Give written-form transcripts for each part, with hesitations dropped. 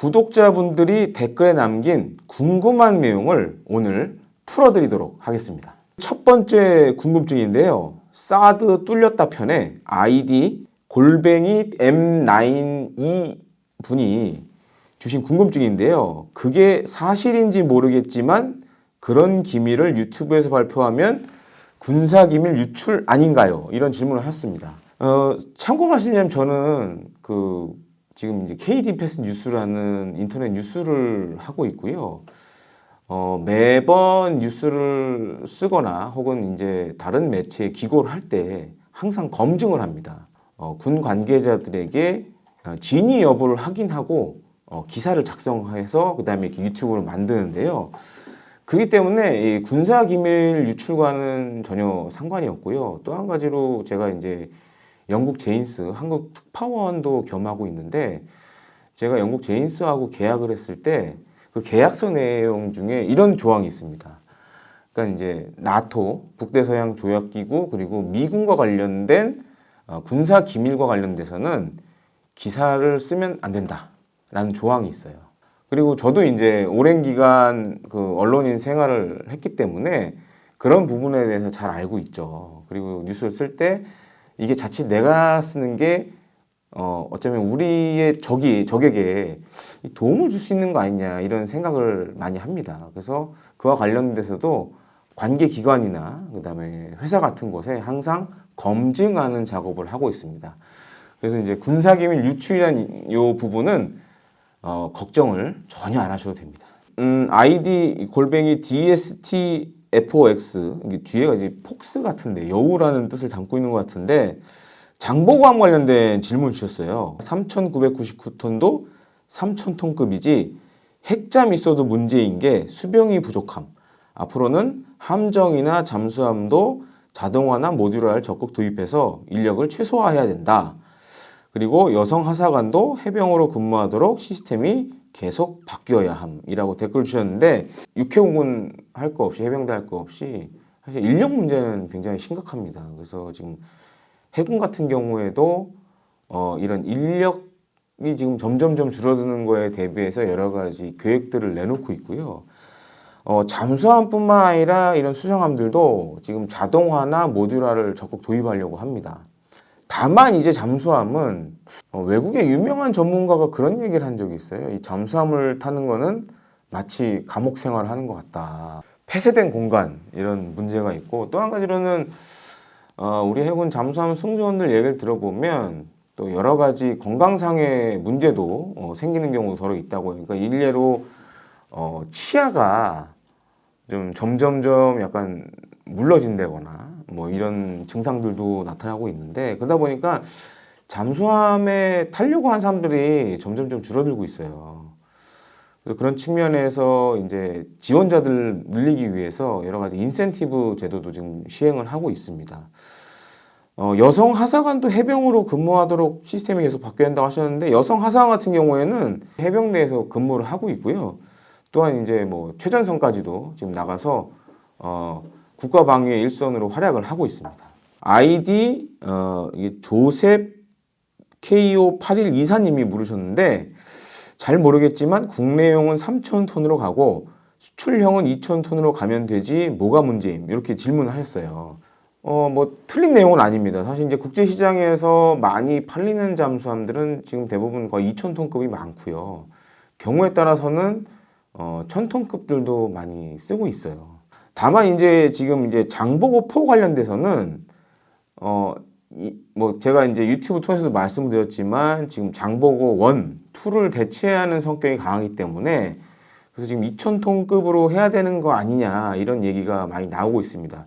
구독자분들이 댓글에 남긴 궁금한 내용을 오늘 풀어드리도록 하겠습니다. 첫 번째 궁금증인데요. 사드 뚫렸다 편에 아이디 M92 분이 주신 궁금증인데요. 그게 사실인지 모르겠지만 그런 기밀을 유튜브에서 발표하면 군사기밀 유출 아닌가요? 이런 질문을 하셨습니다. 참고 말씀드리면 저는 지금 이제 KD 패스 뉴스라는 인터넷 뉴스를 하고 있고요. 매번 뉴스를 쓰거나 혹은 이제 다른 매체에 기고를 할 때 항상 검증을 합니다. 군 관계자들에게 진위 여부를 확인하고 기사를 작성해서 그 다음에 이렇게 유튜브를 만드는데요. 그렇기 때문에 이 군사기밀 유출과는 전혀 상관이 없고요. 또 한 가지로 제가 이제 영국 제인스 한국 특파원도 겸하고 있는데 제가 영국 제인스하고 계약을 했을 때 그 계약서 내용 중에 이런 조항이 있습니다. 그러니까 이제 나토 북대서양 조약기구 그리고 미군과 관련된 군사 기밀과 관련돼서는 기사를 쓰면 안 된다라는 조항이 있어요. 그리고 저도 이제 오랜 기간 그 언론인 생활을 했기 때문에 그런 부분에 대해서 잘 알고 있죠. 그리고 뉴스를 쓸 때 이게 자칫 내가 쓰는 게 어쩌면 우리의 적에게 도움을 줄 수 있는 거 아니냐 이런 생각을 많이 합니다. 그래서 그와 관련돼서도 관계기관이나 그다음에 회사 같은 곳에 항상 검증하는 작업을 하고 있습니다. 그래서 이제 군사기밀 유출이라는 이 부분은 걱정을 전혀 안 하셔도 됩니다. 아이디 DSTFOX 이게 뒤에가 이제 폭스 같은데 여우라는 뜻을 담고 있는 것 같은데 장보고함 관련된 질문을 주셨어요. 3,999톤도 3,000톤급이지 핵잠 있어도 문제인 게 수병이 부족함. 앞으로는 함정이나 잠수함도 자동화나 모듈화를 적극 도입해서 인력을 최소화해야 된다. 그리고 여성 하사관도 해병으로 근무하도록 시스템이 계속 바뀌어야 함이라고 댓글 주셨는데 육해공군 할 거 없이 해병대 할 거 없이 사실 인력 문제는 굉장히 심각합니다. 그래서 지금 해군 같은 경우에도 이런 인력이 지금 점점점 줄어드는 거에 대비해서 여러 가지 계획들을 내놓고 있고요. 잠수함뿐만 아니라 이런 수정함들도 지금 자동화나 모듈화를 적극 도입하려고 합니다. 다만 이제 잠수함은 외국의 유명한 전문가가 그런 얘기를 한 적이 있어요. 이 잠수함을 타는 거는 마치 감옥 생활을 하는 것 같다. 폐쇄된 공간 이런 문제가 있고 또 한 가지로는 우리 해군 잠수함 승조원들 얘기를 들어보면 또 여러 가지 건강상의 문제도 생기는 경우도 더러 있다고 해요. 그러니까 일례로 치아가 좀 점점점 약간 물러진다거나 뭐 이런 증상들도 나타나고 있는데 그러다 보니까 잠수함에 타려고 한 사람들이 점점점 줄어들고 있어요. 그래서 그런 측면에서 이제 지원자들 늘리기 위해서 여러 가지 인센티브 제도도 지금 시행을 하고 있습니다. 여성 하사관도 해병으로 근무하도록 시스템이 계속 바뀌어야 한다고 하셨는데 여성 하사관 같은 경우에는 해병대에서 근무를 하고 있고요. 또한 이제 뭐 최전선까지도 지금 나가서 국가방위의 일선으로 활약을 하고 있습니다. 아이디 이게 조셉 KO8124님이 물으셨는데 잘 모르겠지만 국내용은 3,000톤으로 가고 수출형은 2,000톤으로 가면 되지 뭐가 문제임? 이렇게 질문을 하셨어요. 뭐 틀린 내용은 아닙니다. 사실 이제 국제시장에서 많이 팔리는 잠수함들은 지금 대부분 거의 2,000톤급이 많고요. 경우에 따라서는 1,000톤급들도 많이 쓰고 있어요. 다만 이제 지금 이제 장보고포 관련돼서는 뭐 제가 이제 유튜브 통해서도 말씀을 드렸지만 지금 장보고 1, 2를 대체하는 성격이 강하기 때문에 그래서 지금 2,000톤급으로 해야 되는 거 아니냐 이런 얘기가 많이 나오고 있습니다.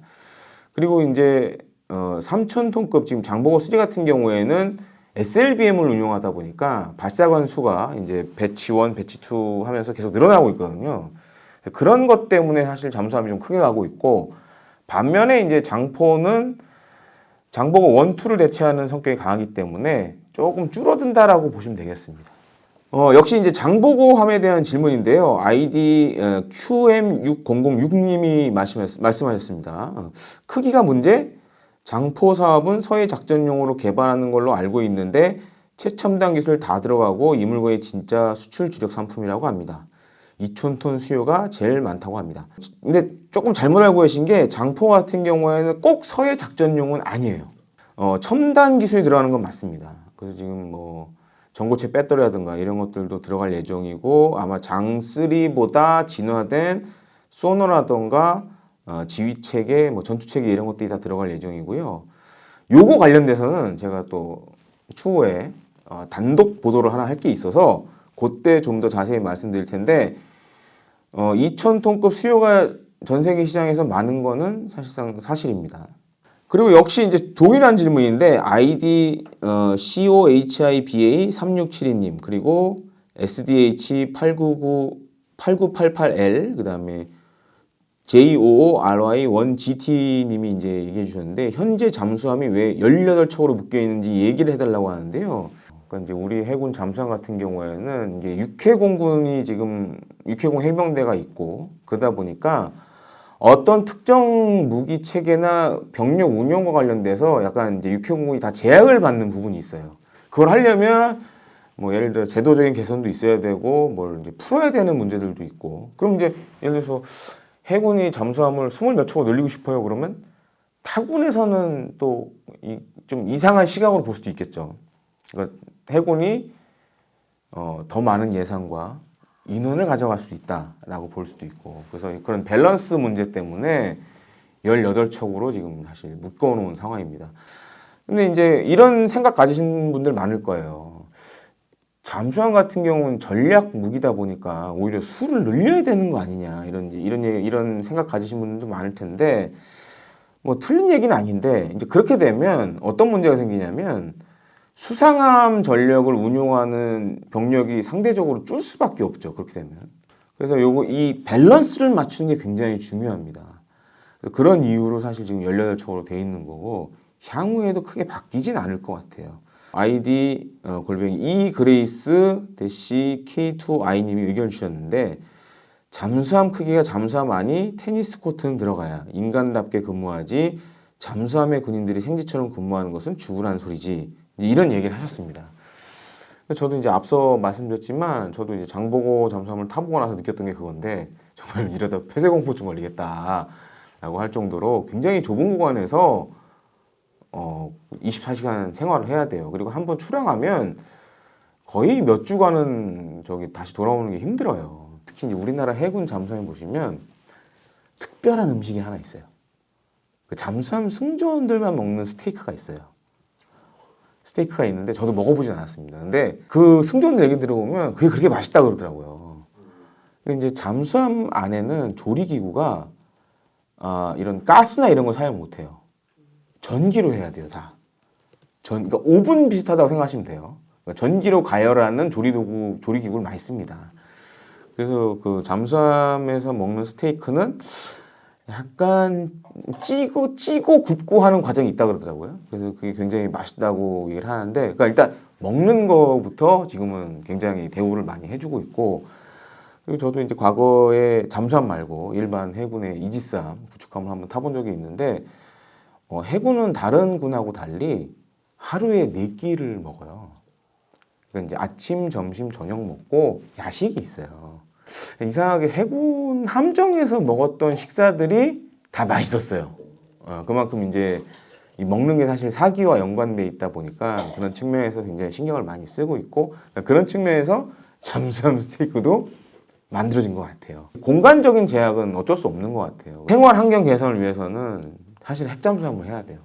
그리고 이제 3,000톤급 지금 장보고 3 같은 경우에는 SLBM을 운용하다 보니까 발사관 수가 이제 배치 1, 배치 2 하면서 계속 늘어나고 있거든요. 그런 것 때문에 사실 잠수함이 좀 크게 가고 있고 반면에 이제 장포는 장보고 1, 2를 대체하는 성격이 강하기 때문에 조금 줄어든다라고 보시면 되겠습니다. 역시 이제 장보고함에 대한 질문인데요. 아이디 QM6006님이 말씀하셨습니다. 크기가 문제? 장포 사업은 서해 작전용으로 개발하는 걸로 알고 있는데 최첨단 기술 다 들어가고 이 물건이 진짜 수출 주력 상품이라고 합니다. 2,000톤 수요가 제일 많다고 합니다. 근데 조금 잘못 알고 계신 게 장포 같은 경우에는 꼭 서해 작전용은 아니에요. 첨단 기술이 들어가는 건 맞습니다. 그래서 지금 뭐 전고체 배터리라든가 이런 것들도 들어갈 예정이고 아마 장3보다 진화된 소너라든가 지휘체계, 뭐 전투체계 이런 것들이 다 들어갈 예정이고요. 요거 관련돼서는 제가 또 추후에 단독 보도를 하나 할 게 있어서 그때 좀 더 자세히 말씀드릴 텐데 2,000톤급 수요가 전 세계 시장에서 많은 거는 사실상 사실입니다. 그리고 역시 이제 동일한 질문인데 아이디 COHIBA3672님 그리고 SDH8988L 그다음에 JOORY1GT님이 이제 얘기해 주셨는데 현재 잠수함이 왜 18척으로 묶여 있는지 얘기를 해달라고 하는데요. 그러니까 이제 우리 해군 잠수함 같은 경우에는 이제 육해공군이 지금 육해공 해병대가 있고 그러다 보니까 어떤 특정 무기 체계나 병력 운영과 관련돼서 약간 이제 육해공군이 다 제약을 받는 부분이 있어요. 그걸 하려면 뭐 예를 들어 제도적인 개선도 있어야 되고 뭘 이제 풀어야 되는 문제들도 있고 그럼 이제 예를 들어서 해군이 잠수함을 20몇 척으로 늘리고 싶어요 그러면 타군에서는 또 좀 이상한 시각으로 볼 수도 있겠죠. 그러니까 해군이 더 많은 예산과 인원을 가져갈 수 있다라고 볼 수도 있고 그래서 그런 밸런스 문제 때문에 18척으로 지금 사실 묶어놓은 상황입니다. 근데 이제 이런 생각 가지신 분들 많을 거예요. 잠수함 같은 경우는 전략 무기다 보니까 오히려 수를 늘려야 되는 거 아니냐 이런 생각 가지신 분들도 많을 텐데 뭐 틀린 얘기는 아닌데 이제 그렇게 되면 어떤 문제가 생기냐면 수상함 전력을 운용하는 병력이 상대적으로 줄 수밖에 없죠. 그렇게 되면. 그래서 이 밸런스를 맞추는 게 굉장히 중요합니다. 그런 이유로 사실 지금 18척으로 돼 있는 거고 향후에도 크게 바뀌진 않을 것 같아요. 아이디 이그레이스 K2I님이 의견 주셨는데 잠수함 크기가 잠수함 안이 테니스 코트는 들어가야 인간답게 근무하지 잠수함의 군인들이 생쥐처럼 근무하는 것은 죽으란 소리지 이런 얘기를 하셨습니다. 저도 이제 앞서 말씀드렸지만 저도 이제 장보고 잠수함을 타보고 나서 느꼈던 게 그건데 정말 이러다 폐쇄공포증 걸리겠다라고 할 정도로 굉장히 좁은 구간에서 24시간 생활을 해야 돼요. 그리고 한번 출항하면 거의 몇 주간은 다시 돌아오는 게 힘들어요. 특히 이제 우리나라 해군 잠수함에 보시면 특별한 음식이 하나 있어요. 그 잠수함 승조원들만 먹는 스테이크가 있어요. 스테이크가 있는데 저도 먹어보진 않았습니다. 근데 그 승조원들 얘기 들어보면 그게 그렇게 맛있다 그러더라고요. 근데 이제 잠수함 안에는 조리기구가 이런 가스나 이런 걸 사용 못해요. 전기로 해야 돼요, 다. 그러니까 오븐 비슷하다고 생각하시면 돼요. 그러니까 전기로 가열하는 조리기구를 많이 씁니다. 그래서 그 잠수함에서 먹는 스테이크는 약간 찌고 굽고 하는 과정이 있다 그러더라고요. 그래서 그게 굉장히 맛있다고 얘기를 하는데, 그러니까 일단 먹는 거부터 지금은 굉장히 대우를 많이 해주고 있고, 그리고 저도 이제 과거에 잠수함 말고 일반 해군의 이지스함, 구축함을 한번 타본 적이 있는데, 해군은 다른 군하고 달리 하루에 4끼를 먹어요. 그러니까 이제 아침, 점심, 저녁 먹고 야식이 있어요. 이상하게 해군 함정에서 먹었던 식사들이 다 맛있었어요. 그만큼 이제 이 먹는 게 사실 사기와 연관돼 있다 보니까 그런 측면에서 굉장히 신경을 많이 쓰고 있고 그런 측면에서 잠수함 스테이크도 만들어진 것 같아요. 공간적인 제약은 어쩔 수 없는 것 같아요. 생활 환경 개선을 위해서는 사실 핵잠수함을 해야 돼요.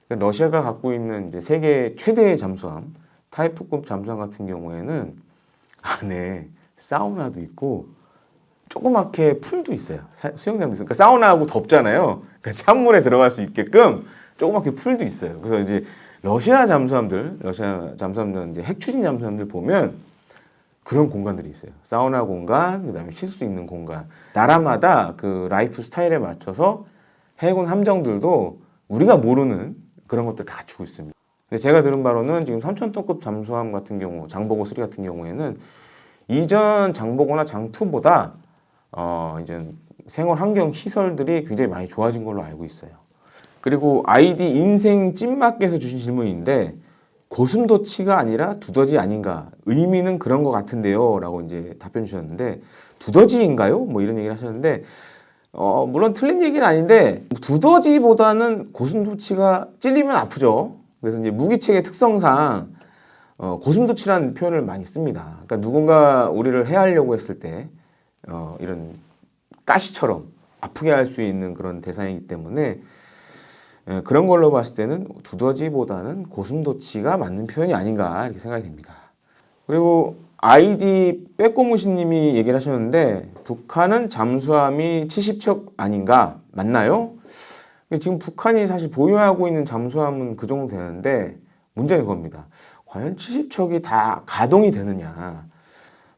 러시아가 갖고 있는 이제 세계 최대의 잠수함 타이프급 잠수함 같은 경우에는 안에 사우나도 있고 조그맣게 풀도 있어요. 수영장도 있어요. 그러니까 사우나하고 덥잖아요. 그러니까 찬물에 들어갈 수 있게끔 조그맣게 풀도 있어요. 그래서 이제 러시아 잠수함들 이제 핵 추진 잠수함들 보면 그런 공간들이 있어요. 사우나 공간, 그다음에 쉴 수 있는 공간. 나라마다 그 라이프 스타일에 맞춰서 해군 함정들도 우리가 모르는 그런 것들 다 갖추고 있습니다. 근데 제가 들은 바로는 지금 3,000톤급 잠수함 같은 경우, 장보고 3 같은 경우에는 이전 장보고나 장2보다 이제 생활 환경 시설들이 굉장히 많이 좋아진 걸로 알고 있어요. 그리고 아이디 인생 찐맛께서 주신 질문인데 고슴도치가 아니라 두더지 아닌가? 의미는 그런 것 같은데요. 라고 이제 답변 주셨는데, 두더지인가요? 뭐 이런 얘기를 하셨는데, 물론 틀린 얘기는 아닌데, 두더지보다는 고슴도치가 찔리면 아프죠. 그래서 이제 무기체계 특성상, 고슴도치라는 표현을 많이 씁니다. 그러니까 누군가 우리를 해하려고 했을 때, 이런 가시처럼 아프게 할 수 있는 그런 대상이기 때문에, 그런 걸로 봤을 때는 두더지보다는 고슴도치가 맞는 표현이 아닌가 이렇게 생각이 됩니다. 그리고 아이디 빼꼬무시님이 얘기를 하셨는데 북한은 잠수함이 70척 아닌가 맞나요? 지금 북한이 사실 보유하고 있는 잠수함은 그 정도 되는데 문제는 그겁니다. 과연 70척이 다 가동이 되느냐?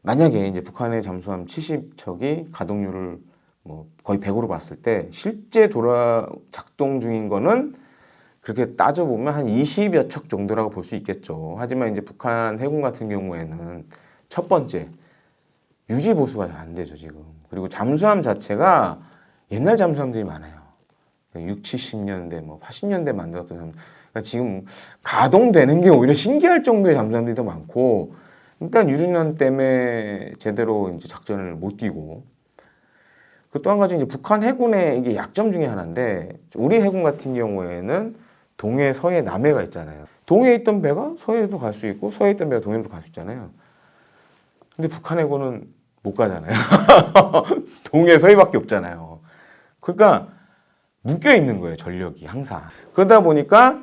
만약에 이제 북한의 잠수함 70척이 가동률을 뭐 거의 100으로 봤을 때 실제 작동 중인 거는 그렇게 따져보면 한 20여 척 정도라고 볼 수 있겠죠. 하지만 이제 북한 해군 같은 경우에는 첫 번째 유지 보수가 잘 안 되죠 지금. 그리고 잠수함 자체가 옛날 잠수함들이 많아요. 6, 70년대 뭐 80년대 만들었던 잠수함. 그러니까 지금 가동되는 게 오히려 신기할 정도의 잠수함들이 더 많고 일단 유류난 때문에 제대로 이제 작전을 못 뛰고 그 또 한 가지 이제 북한 해군의 이게 약점 중에 하나인데 우리 해군 같은 경우에는 동해, 서해, 남해가 있잖아요. 동해에 있던 배가 서해도 갈 수 있고 서해에 있던 배가 동해도 갈 수 있잖아요. 근데 북한 해군은 못 가잖아요. 동해, 서해밖에 없잖아요. 그러니까 묶여 있는 거예요, 전력이 항상. 그러다 보니까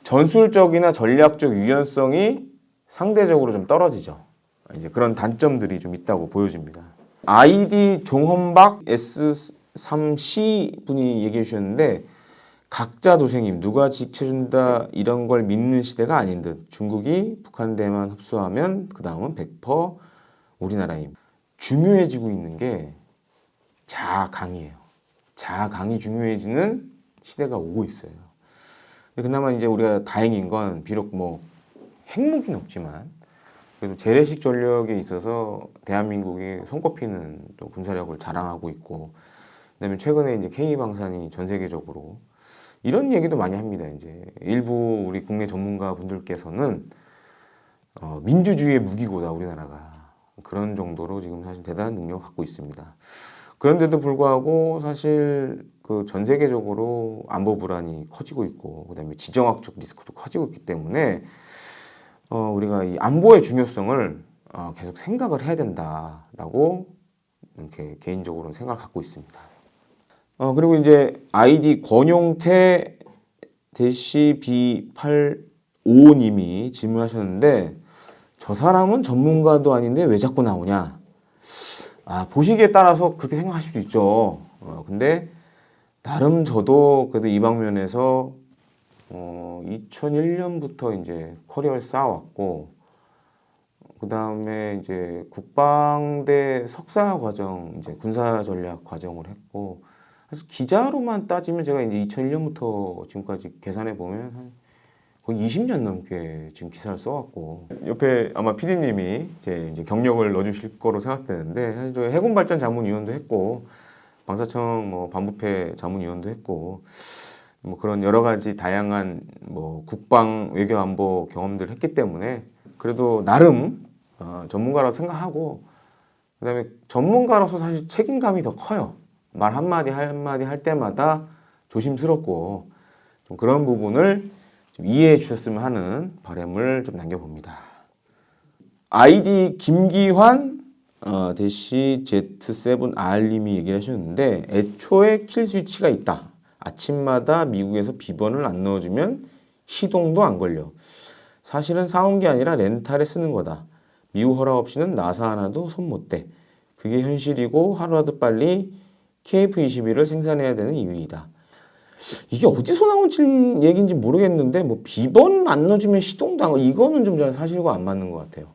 전술적이나 전략적 유연성이 상대적으로 좀 떨어지죠. 이제 그런 단점들이 좀 있다고 보여집니다. 아이디 종헌박 S3C 분이 얘기해 주셨는데 각자 도생임 누가 지켜준다 이런 걸 믿는 시대가 아닌 듯 중국이 북한 대만 흡수하면 그 다음은 100% 우리나라임. 중요해지고 있는 게 자강이에요. 자강이 중요해지는 시대가 오고 있어요. 근데 그나마 이제 우리가 다행인 건 비록 뭐 핵무기는 없지만 그래도 재래식 전력에 있어서 대한민국이 손꼽히는 또 군사력을 자랑하고 있고 그다음에 최근에 이제 K방산이 전 세계적으로 이런 얘기도 많이 합니다. 이제 일부 우리 국내 전문가 분들께서는 민주주의의 무기고다 우리나라가 그런 정도로 지금 사실 대단한 능력을 갖고 있습니다. 그런데도 불구하고 사실 그 전 세계적으로 안보 불안이 커지고 있고 그다음에 지정학적 리스크도 커지고 있기 때문에 우리가 이 안보의 중요성을 계속 생각을 해야 된다라고 이렇게 개인적으로는 생각을 갖고 있습니다. 그리고 이제 아이디 권용태 대시 B855님이 질문하셨는데 저 사람은 전문가도 아닌데 왜 자꾸 나오냐? 보시기에 따라서 그렇게 생각할 수도 있죠. 근데 나름 저도 그래도 이 방면에서 2001년부터 이제 커리어를 쌓아왔고 그 다음에 이제 국방대 석사 과정 이제 군사 전략 과정을 했고 사실 기자로만 따지면 제가 이제 2001년부터 지금까지 계산해 보면 한 거의 20년 넘게 지금 기사를 써왔고 옆에 아마 PD님이 제 이제 경력을 넣어주실 거로 생각되는데 사실 저 해군발전 자문위원도 했고 방사청 뭐 반부패 자문위원도 했고 뭐 그런 여러 가지 다양한 뭐 국방 외교 안보 경험들을 했기 때문에 그래도 나름 전문가라고 생각하고 그다음에 전문가로서 사실 책임감이 더 커요. 말 한마디 한마디 할 때마다 조심스럽고 좀 그런 부분을 좀 이해해 주셨으면 하는 바람을 좀 남겨봅니다. 아이디 김기환 대시 Z7R님이 얘기를 하셨는데 애초에 킬 스위치가 있다. 아침마다 미국에서 비번을 안 넣어주면 시동도 안 걸려. 사실은 사온 게 아니라 렌탈에 쓰는 거다. 미국 허락 없이는 나사 하나도 손 못 대. 그게 현실이고 하루라도 빨리 KF-21을 생산해야 되는 이유이다. 이게 어디서 나온 얘기인지 모르겠는데 뭐 비번 안 넣어주면 시동도 안 걸려. 이거는 좀 사실과 안 맞는 것 같아요.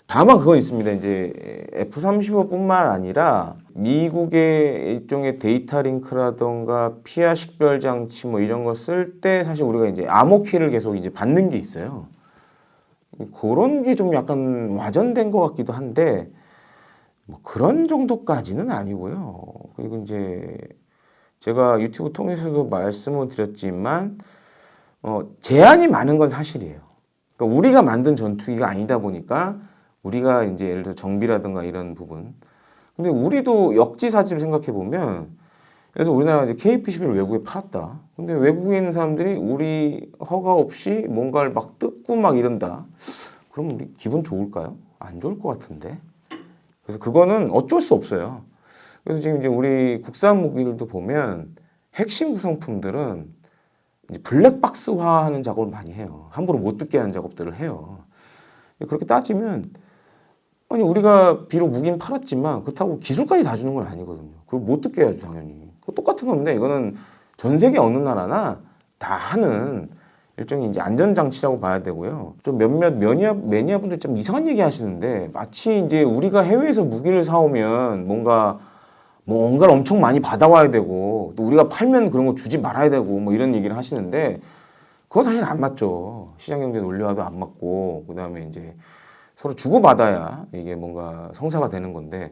다만 그건 있습니다. 이제 F-35뿐만 아니라 미국의 일종의 데이터 링크라던가 피하 식별 장치 뭐 이런 거 쓸 때 사실 우리가 이제 암호키를 계속 이제 받는 게 있어요. 그런 게 좀 약간 와전된 것 같기도 한데 뭐 그런 정도까지는 아니고요. 그리고 이제 제가 유튜브 통해서도 말씀을 드렸지만 제한이 많은 건 사실이에요. 그러니까 우리가 만든 전투기가 아니다 보니까 우리가 이제 예를 들어 정비라든가 이런 부분. 근데 우리도 역지사지로 생각해 보면, 그래서 우리나라가 이제 KF-21을 외국에 팔았다. 근데 외국에 있는 사람들이 우리 허가 없이 뭔가를 막 뜯고 막 이런다. 그럼 우리 기분 좋을까요? 안 좋을 것 같은데. 그래서 그거는 어쩔 수 없어요. 그래서 지금 이제 우리 국산 무기들도 보면 핵심 구성품들은 이제 블랙박스화하는 작업을 많이 해요. 함부로 못 듣게 하는 작업들을 해요. 그렇게 따지면 아니 우리가 비록 무기는 팔았지만 그렇다고 기술까지 다 주는 건 아니거든요. 그리고 못 듣게 해야죠 당연히. 똑같은 겁니다. 이거는 전 세계 어느 나라나 다 하는 일종의 이제 안전장치라고 봐야 되고요. 좀 몇몇 매니아분들 좀 이상한 얘기 하시는데 마치 이제 우리가 해외에서 무기를 사오면 뭔가를 엄청 많이 받아와야 되고 또 우리가 팔면 그런 거 주지 말아야 되고 뭐 이런 얘기를 하시는데 그건 사실 안 맞죠. 시장경제 논리와도 안 맞고 그다음에 이제 서로 주고받아야 이게 뭔가 성사가 되는 건데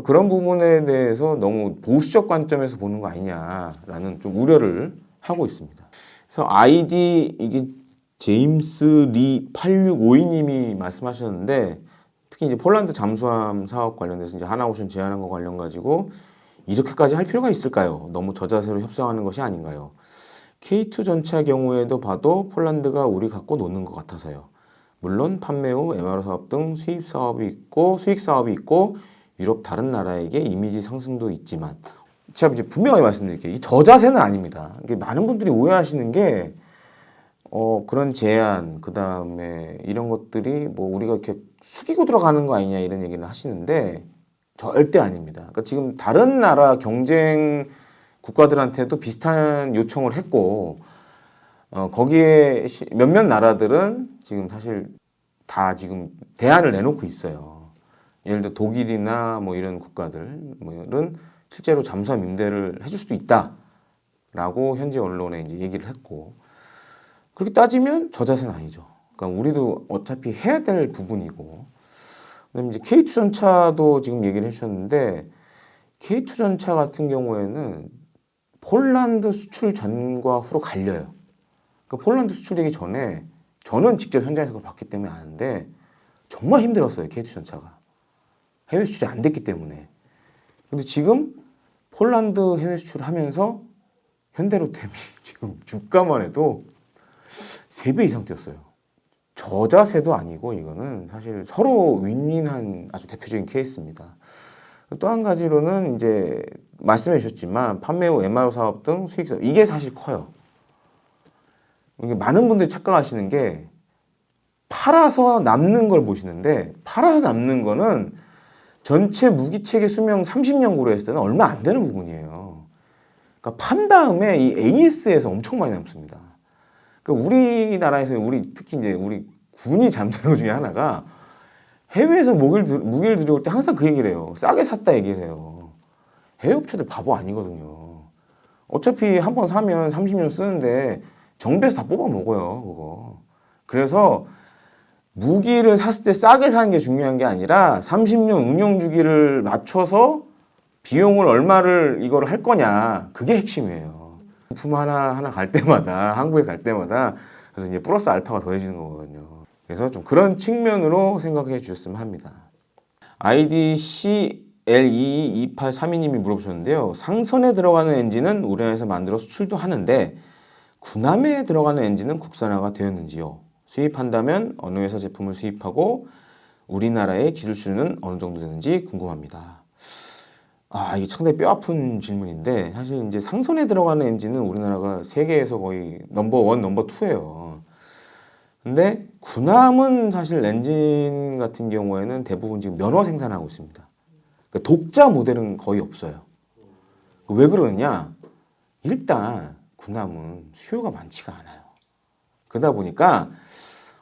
그런 부분에 대해서 너무 보수적 관점에서 보는 거 아니냐라는 좀 우려를 하고 있습니다. 그래서 아이디 이게 제임스 리 8652님이 말씀하셨는데 특히 이제 폴란드 잠수함 사업 관련해서 이제 하나오션 제안한 거 관련 가지고 이렇게까지 할 필요가 있을까요? 너무 저자세로 협상하는 것이 아닌가요? K2 전차 경우에도 봐도 폴란드가 우리 갖고 노는 것 같아서요. 물론 판매 후 MRO 사업 등 수입 사업이 있고 유럽 다른 나라에게 이미지 상승도 있지만 제가 이제 분명히 말씀드릴게요. 이 저자세는 아닙니다. 이게 많은 분들이 오해하시는 게 그런 제안 그다음에 이런 것들이 뭐 우리가 이렇게 숙이고 들어가는 거 아니냐 이런 얘기를 하시는데 절대 아닙니다. 그러니까 지금 다른 나라 경쟁 국가들한테도 비슷한 요청을 했고 거기에 몇몇 나라들은 지금 사실 다 지금 대안을 내놓고 있어요. 예를 들어 독일이나 뭐 이런 국가들은 실제로 잠수함 임대를 해줄 수도 있다라고 현지 언론에 이제 얘기를 했고 그렇게 따지면 저자세는 아니죠. 그러니까 우리도 어차피 해야 될 부분이고 그다음에 이제 K2 전차도 지금 얘기를 해주셨는데 K2 전차 같은 경우에는 폴란드 수출 전과 후로 갈려요. 그러니까 폴란드 수출되기 전에 저는 직접 현장에서 그걸 봤기 때문에 아는데 정말 힘들었어요. K2 전차가. 해외 수출이 안 됐기 때문에. 근데 지금 폴란드 해외 수출을 하면서 현대로템이 지금 주가만 해도 3배 이상 뛰었어요. 저자세도 아니고 이거는 사실 서로 윈윈한 아주 대표적인 케이스입니다. 또 한 가지로는 이제 말씀해 주셨지만 판매 후 MRO 사업 등 수익 사업 이게 사실 커요. 이게 많은 분들이 착각하시는 게 팔아서 남는 걸 보시는데 팔아서 남는 거는 전체 무기체계 수명 30년 고려했을 때는 얼마 안 되는 부분이에요. 그러니까 판 다음에 이 AS에서 엄청 많이 남습니다. 그러니까 우리나라에서 특히 이제 우리 군이 잘못하는 것 중에 하나가 해외에서 무기를 들여올 때 항상 그 얘기를 해요. 싸게 샀다 얘기를 해요. 해외 업체들 바보 아니거든요. 어차피 한 번 사면 30년 쓰는데 정비해서 다 뽑아 먹어요, 그거. 그래서 무기를 샀을 때 싸게 사는 게 중요한 게 아니라 30년 운영 주기를 맞춰서 비용을 얼마를 이걸 할 거냐 그게 핵심이에요. 부품 하나 갈 때마다 한국에 갈 때마다 그래서 이제 플러스 알파가 더해지는 거거든요. 그래서 좀 그런 측면으로 생각해 주셨으면 합니다. 아이디 CL222832님이 물어보셨는데요. 상선에 들어가는 엔진은 우리나라에서 만들어 수출도 하는데 군함에 들어가는 엔진은 국산화가 되었는지요? 수입한다면 어느 회사 제품을 수입하고 우리나라의 기술 수준은 어느 정도 되는지 궁금합니다. 이게 상당히 뼈아픈 질문인데 사실 이제 상선에 들어가는 엔진은 우리나라가 세계에서 거의 넘버 원, 넘버 투예요. 근데 군함은 사실 엔진 같은 경우에는 대부분 지금 면허 생산하고 있습니다. 그러니까 독자 모델은 거의 없어요. 왜 그러느냐? 일단 군함은 수요가 많지가 않아요. 그러다 보니까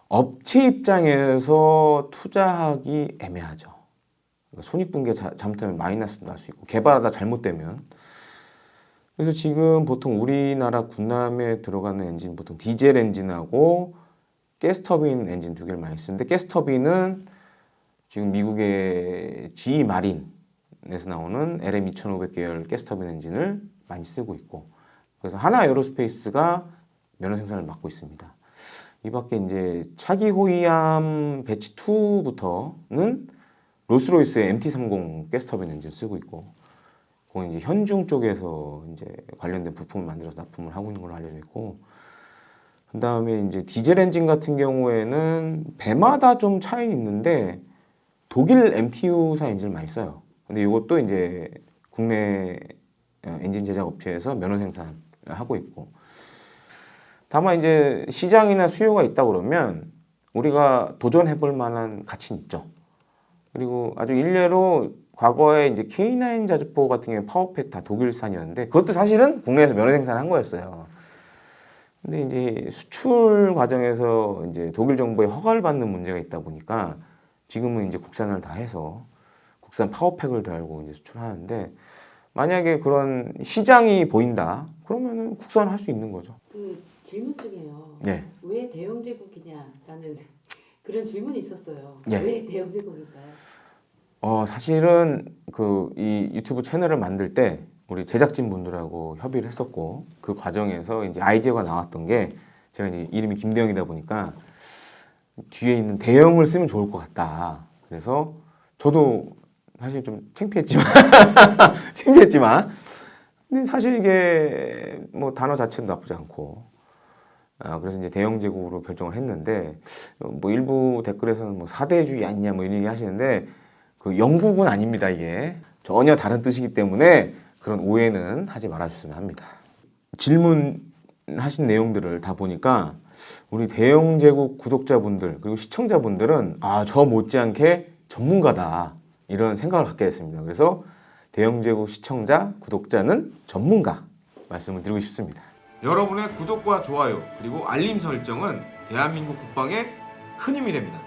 업체 입장에서 투자하기 애매하죠. 그러니까 손익분기가 잘못되면 마이너스도 날 수 있고 개발하다 잘못되면 그래서 지금 보통 우리나라 군함에 들어가는 엔진 보통 디젤 엔진하고 가스터빈 엔진 두 개를 많이 쓰는데 가스터빈은 지금 미국의 GE 마린에서 나오는 LM2500 계열 가스터빈 엔진을 많이 쓰고 있고 그래서 하나 에어로스페이스가 면허 생산을 맡고 있습니다. 이 밖에 이제 차기 호위함 배치 2부터는 롤스로이스의 MT30 가스터빈 엔진 쓰고 있고, 그건 이제 현중 쪽에서 이제 관련된 부품을 만들어서 납품을 하고 있는 걸로 알려져 있고, 그 다음에 이제 디젤 엔진 같은 경우에는 배마다 좀 차이 있는데 독일 MTU사 엔진을 많이 써요. 근데 이것도 이제 국내 엔진 제작 업체에서 면허 생산을 하고 있고, 다만 이제 시장이나 수요가 있다 그러면 우리가 도전해 볼 만한 가치는 있죠. 그리고 아주 일례로 과거에 이제 K9 자주포 같은 경우에 파워팩 다 독일산이었는데 그것도 사실은 국내에서 면허 생산한 거였어요. 근데 이제 수출 과정에서 이제 독일 정부의 허가를 받는 문제가 있다 보니까 지금은 이제 국산을 다 해서 국산 파워팩을 달고 이제 수출하는데, 만약에 그런 시장이 보인다 그러면은 국산할 수 있는 거죠. 그 질문 중에요. 네. 왜 대영 제국이냐라는 그런 질문이 있었어요. 네. 왜 대영 제국일까요? 사실은 그 이 유튜브 채널을 만들 때 우리 제작진 분들하고 협의를 했었고, 그 과정에서 이제 아이디어가 나왔던 게, 제가 이제 이름이 김대영이다 보니까 뒤에 있는 대영을 쓰면 좋을 것 같다. 그래서 저도 사실 좀 창피했지만 근데 사실 이게 뭐 단어 자체도 나쁘지 않고, 그래서 이제 대영 제국으로 결정을 했는데, 뭐 일부 댓글에서는 뭐 사대주의 아니냐 뭐 이런 얘기 하시는데, 그 영국은 아닙니다. 이게 전혀 다른 뜻이기 때문에 그런 오해는 하지 말아주셨으면 합니다. 질문하신 내용들을 다 보니까 우리 대영 제국 구독자분들 그리고 시청자분들은 저 못지않게 전문가다 이런 생각을 갖게 됐습니다. 그래서 대영 제국 시청자 구독자는 전문가 말씀을 드리고 싶습니다. 여러분의 구독과 좋아요 그리고 알림 설정은 대한민국 국방에 큰 힘이 됩니다.